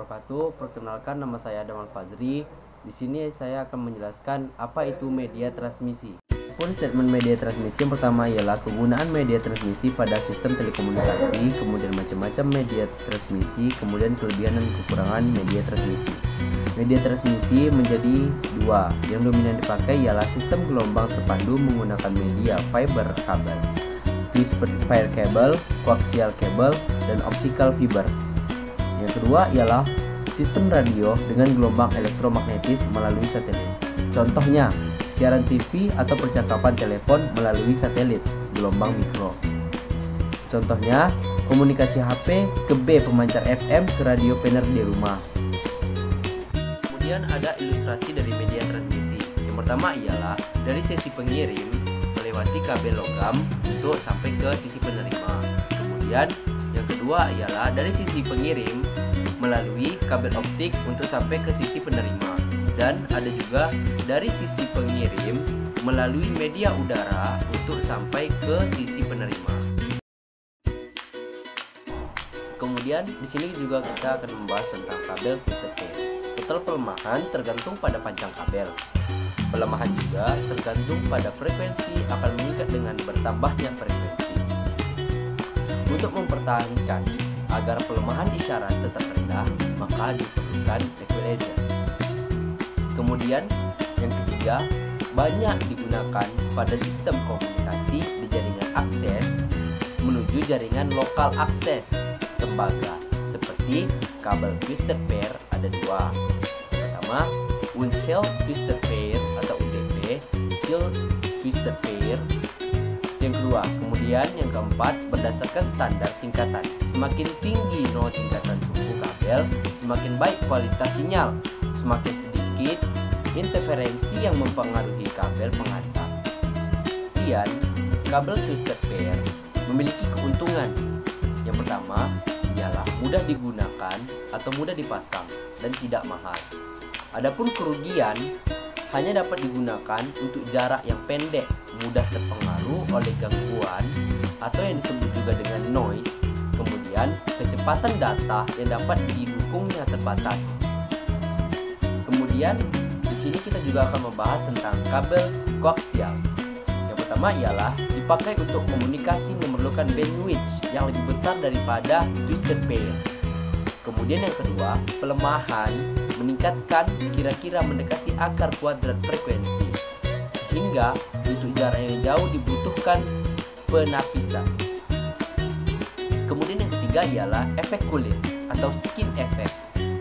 wabarakatuh. Perkenalkan, nama saya Adam Al-Fazri. Di sini saya akan menjelaskan apa itu media transmisi. Statement media transmisi yang pertama ialah kegunaan media transmisi pada sistem telekomunikasi, kemudian macam-macam media transmisi, kemudian kelebihan dan kekurangan media transmisi. Media transmisi menjadi dua. Yang dominan dipakai ialah sistem gelombang terpadu menggunakan media fiber kabel, fire cable, coaxial cable, dan optical fiber. Yang kedua ialah sistem radio dengan gelombang elektromagnetis melalui satelit. Contohnya, siaran TV atau percakapan telepon melalui satelit gelombang mikro. Contohnya, komunikasi HP ke B pemancar FM ke radio penner di rumah. Kemudian ada ilustrasi dari media transmisi. Yang pertama ialah dari sisi pengirim melewati kabel logam untuk sampai ke sisi penerima. Kemudian yang kedua ialah dari sisi pengirim melalui kabel optik untuk sampai ke sisi penerima. Dan ada juga dari sisi pengirim melalui media udara untuk sampai ke sisi penerima. Kemudian di sini juga kita akan membahas tentang kabel twisted pair. Total pelemahan tergantung pada panjang kabel. Pelemahan juga tergantung pada frekuensi akan meningkat dengan bertambahnya frekuensi. Untuk mempertahankan agar pelemahan isyarat tetap rendah, maka diperlukan equalizer. Kemudian yang ketiga, banyak digunakan pada sistem komunikasi di jaringan akses menuju jaringan lokal akses tembaga, seperti kabel twisted pair ada dua. Yang pertama, Winchell twisted pair atau UTP, Shield twisted pair. Yang kedua, kemudian yang keempat, berdasarkan standar tingkatan. Semakin tinggi nol tingkatan suku kabel, semakin baik kualitas sinyal. Semakin sedikit interferensi yang mempengaruhi kabel pengantar. Kemudian, kabel twisted pair memiliki keuntungan. Yang pertama ialah mudah digunakan atau mudah dipasang dan tidak mahal. Adapun kerugian, hanya dapat digunakan untuk jarak yang pendek, mudah terpengaruh oleh gangguan atau yang disebut juga dengan noise. Kemudian, kecepatan data yang dapat didukungnya terbatas. Kemudian, di sini kita juga akan membahas tentang kabel koaksial. Yang pertama ialah dipakai untuk komunikasi memerlukan bandwidth yang lebih besar daripada twisted pair. Kemudian yang kedua, pelemahan meningkatkan kira-kira mendekati akar kuadrat frekuensi, sehingga untuk jarak yang jauh dibutuhkan penapisan. Kemudian yang ketiga ialah efek kulit atau skin effect.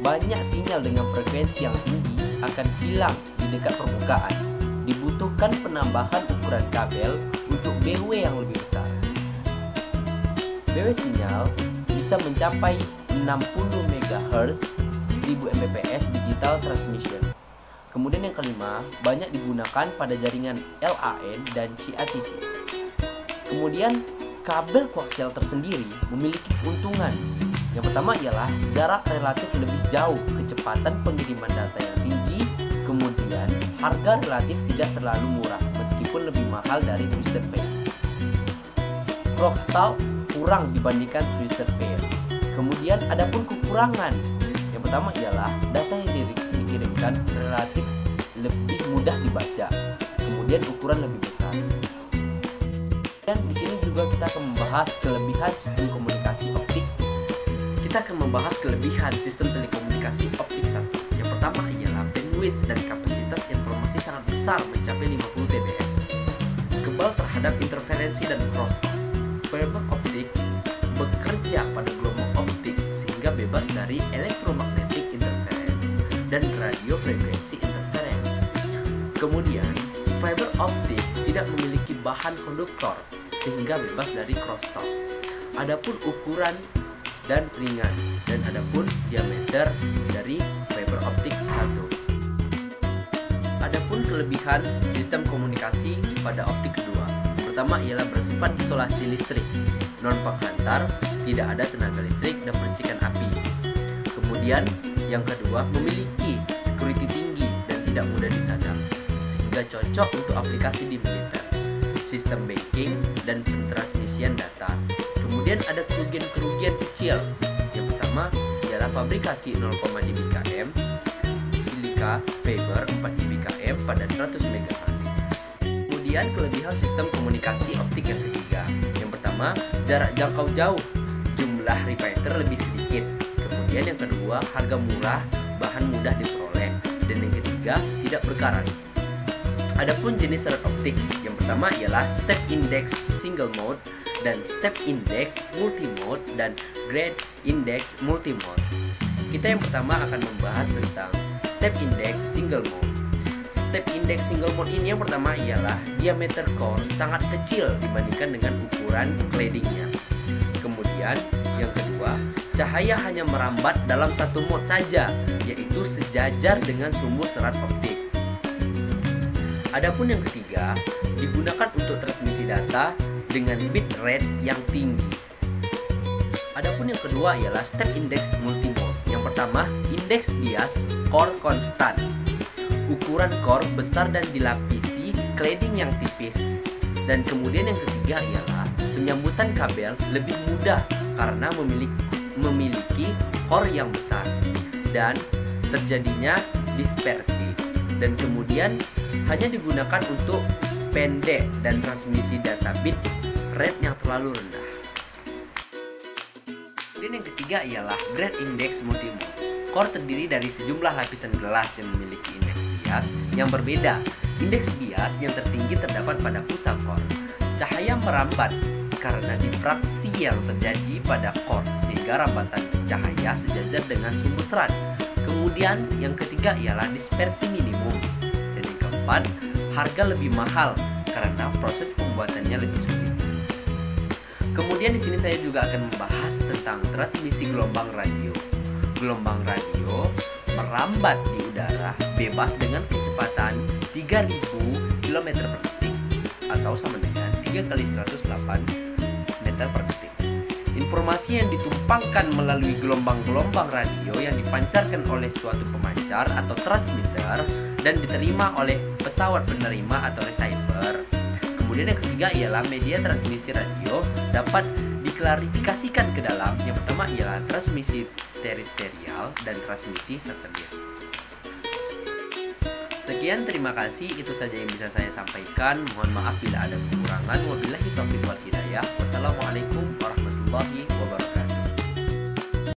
Banyak sinyal dengan frekuensi yang tinggi akan hilang di dekat permukaan. Dibutuhkan penambahan ukuran kabel untuk BW yang lebih besar. BW sinyal bisa mencapai 60 MHz 1000 Mbps digital transmission. Kemudian yang kelima, banyak digunakan pada jaringan LAN dan CATV. Kemudian kabel koaksial tersendiri memiliki keuntungan. Yang pertama ialah jarak relatif lebih jauh, kecepatan pengiriman data yang tinggi, kemudian harga relatif tidak terlalu murah meskipun lebih mahal dari twisted pair. Crosstalk kurang dibandingkan twisted pair. Kemudian adapun kekurangan. Yang pertama ialah data yang dikirimkan relatif lebih mudah dibaca, kemudian ukuran lebih besar. Dan di sini juga kita akan membahas kelebihan sistem komunikasi optik. Kita akan membahas kelebihan sistem telekomunikasi optik 1. Yang pertama ialah bandwidth dan kapasitas informasi sangat besar mencapai 50 TBS. Kebal terhadap interferensi dan crosstalk. Fiber optik bekerja pada gelombang optik sehingga bebas dari electromagnetic interference dan radio frekuensi interference. Kemudian, fiber optik tidak memiliki bahan konduktor sehingga bebas dari crosstalk. Adapun ukuran dan ringan, dan adapun diameter dari fiber optik 1. Adapun kelebihan sistem komunikasi pada optik kedua. Pertama ialah bersifat isolasi listrik, non penghantar, tidak ada tenaga listrik dan percikan api. Kemudian yang kedua memiliki security tinggi dan tidak mudah disadap, sehingga cocok untuk aplikasi di militer, sistem banking dan pentransmisian data. Kemudian ada kerugian-kerugian kecil. Yang pertama adalah fabrikasi 0, dBkm, silika fiber 4 dBkm pada 100 MHz. Kemudian kelebihan sistem komunikasi optik yang ketiga. Yang pertama, jarak jangkau jauh, jumlah repeater lebih sedikit. Kemudian yang kedua, harga murah, bahan mudah diperoleh. Dan yang ketiga, tidak berkarat. Adapun jenis serat optik, yang pertama ialah step index single mode dan step index multimode dan grade index multimode. Kita yang pertama akan membahas tentang step index single mode. Step index single mode ini yang pertama ialah diameter core sangat kecil dibandingkan dengan ukuran claddingnya. Kemudian yang kedua, cahaya hanya merambat dalam satu mode saja, yaitu sejajar dengan sumbu serat optik. Adapun yang ketiga, digunakan untuk transmisi data dengan bit rate yang tinggi. Adapun yang kedua ialah step index multimode. Yang pertama, indeks bias core konstan. Ukuran core besar dan dilapisi cladding yang tipis. Dan kemudian yang ketiga ialah penyambutan kabel lebih mudah karena memiliki core yang besar dan terjadinya dispersi. Dan kemudian hanya digunakan untuk pendek dan transmisi data bit rate yang terlalu rendah. Kemudian yang ketiga ialah grade index multimode. Core terdiri dari sejumlah lapisan gelas yang memiliki indeks bias yang berbeda. Indeks bias yang tertinggi terdapat pada pusat core. Cahaya merambat karena difraksi yang terjadi pada core sehingga rambatan cahaya sejajar dengan sumbu serat. Kemudian yang ketiga ialah dispersi minimum. Dan yang keempat, harga lebih mahal karena proses pembuatannya lebih sulit. Kemudian di sini saya juga akan membahas tentang transmisi gelombang radio. Gelombang radio merambat di udara bebas dengan kecepatan 3000 km per detik atau sama dengan 3 kali 108 meter per detik. Informasi yang ditumpangkan melalui gelombang-gelombang radio yang dipancarkan oleh suatu pemancar atau transmitter dan diterima oleh pesawat penerima atau receiver. Kemudian yang ketiga ialah media transmisi radio dapat diklarifikasikan ke dalam. Yang pertama ialah transmisi terestrial dan transmisi satelit. Sekian, terima kasih. Itu saja yang bisa saya sampaikan. Mohon maaf bila ada kekurangan. Wabillahi taufiq wal hidayah. Wassalamualaikum warahmatullahi wabarakatuh.